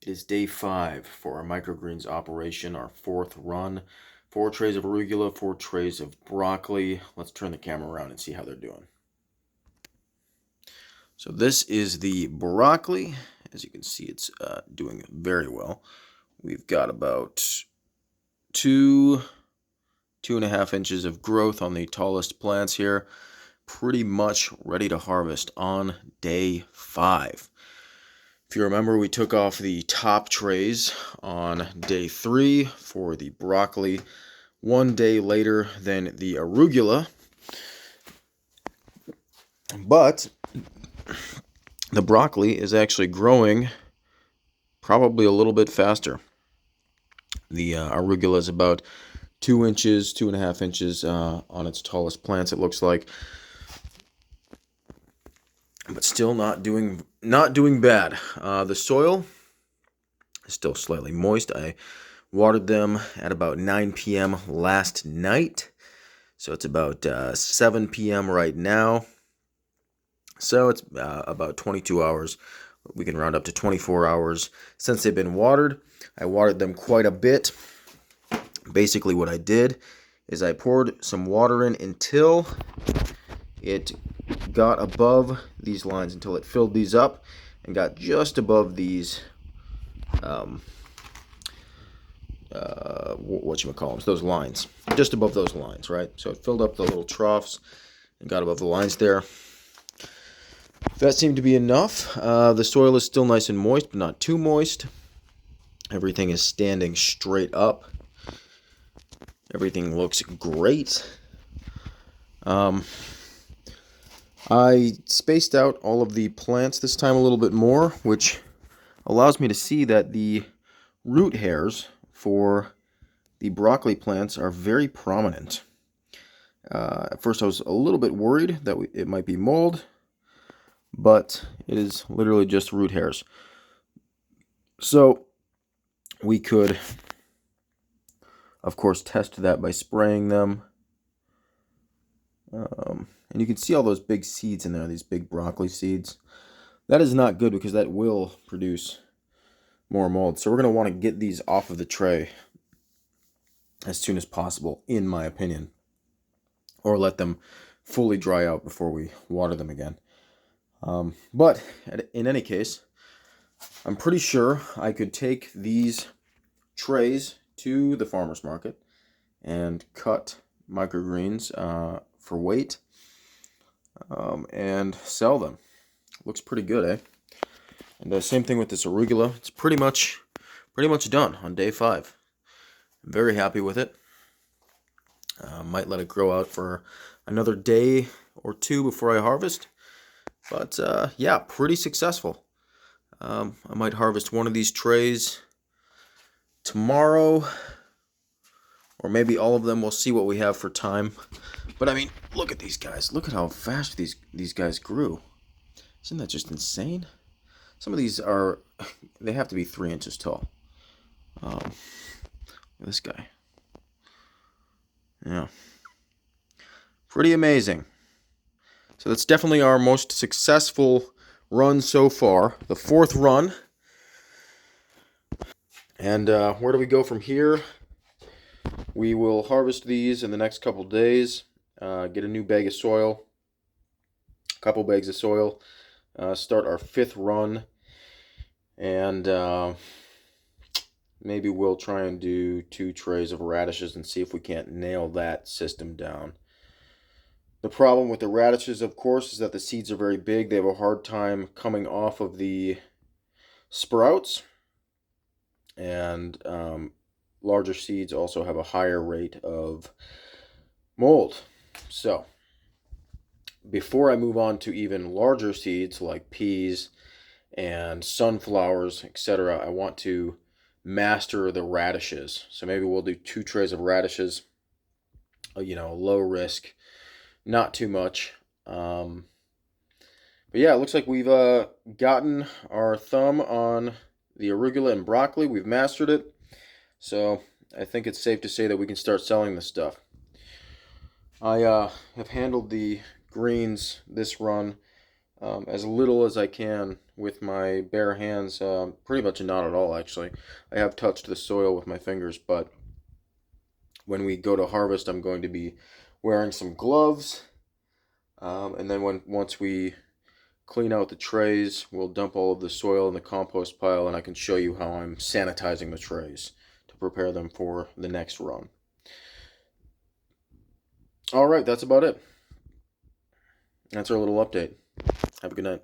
It is day 5 for our microgreens operation, our 4th run. 4 trays of arugula, 4 trays of broccoli. Let's turn the camera around and see how they're doing. So this is the broccoli. As you can see, it's doing very well. We've got about 2.5 inches of growth on the tallest plants here. Pretty much ready to harvest on day 5. If you remember, we took off the top trays on day 3 for the broccoli. 1 day later than the arugula. But the broccoli is actually growing probably a little bit faster. The arugula is about 2 inches, 2.5 inches on its tallest plants, it looks like. But still not doing bad. The soil is still slightly moist. I watered them at about 9 p.m. last night. So it's about 7 p.m. right now. So it's about 22 hours. We can round up to 24 hours since they've been watered. I watered them quite a bit. Basically what I did is I poured some water in until it got above these lines, until it filled these up and got just above these whatchamacallits, those lines, just above those lines, right? So it filled up the little troughs and got above the lines there. That seemed to be enough. The soil is still nice and moist, but not too moist. Everything is standing straight up. Everything looks great. I spaced out all of the plants this time a little bit more, which allows me to see that the root hairs for the broccoli plants are very prominent. At first I was a little bit worried that it might be mold, but it is literally just root hairs. So we could, of course, test that by spraying them. And you can see all those big seeds in there, these big broccoli seeds. That is not good because that will produce more mold. So we're going to want to get these off of the tray as soon as possible, in my opinion. Or let them fully dry out before we water them again. But in any case, I'm pretty sure I could take these trays to the farmer's market and cut microgreens for weight and sell them. Looks pretty good, eh? And the same thing with this arugula. It's pretty much done on day 5. I'm very happy with it. Might let it grow out for another day or 2 before I harvest. But yeah, pretty successful. I might harvest one of these trays tomorrow, or maybe all of them. We'll see what we have for time. But I mean, look at these guys. Look at how fast these guys grew. Isn't that just insane? Some of these they have to be 3 inches tall. This guy. Yeah. Pretty amazing. So that's definitely our most successful run so far. The 4th run. And where do we go from here? We will harvest these in the next couple days. Get a new bag of soil. A couple bags of soil. Start our 5th run. And maybe we'll try and do 2 trays of radishes and see if we can't nail that system down. The problem with the radishes, of course, is that the seeds are very big. They have a hard time coming off of the sprouts. And larger seeds also have a higher rate of mold. So, before I move on to even larger seeds like peas and sunflowers, etc., I want to master the radishes. So maybe we'll do 2 trays of radishes, low risk, not too much. But yeah, it looks like we've gotten our thumb on the arugula and broccoli. We've mastered it. So I think it's safe to say that we can start selling this stuff. I have handled the greens this run as little as I can with my bare hands, pretty much not at all actually. I have touched the soil with my fingers, but when we go to harvest, I'm going to be wearing some gloves, and then once we clean out the trays, we'll dump all of the soil in the compost pile, and I can show you how I'm sanitizing the trays to prepare them for the next run. All right, that's about it. That's our little update. Have a good night.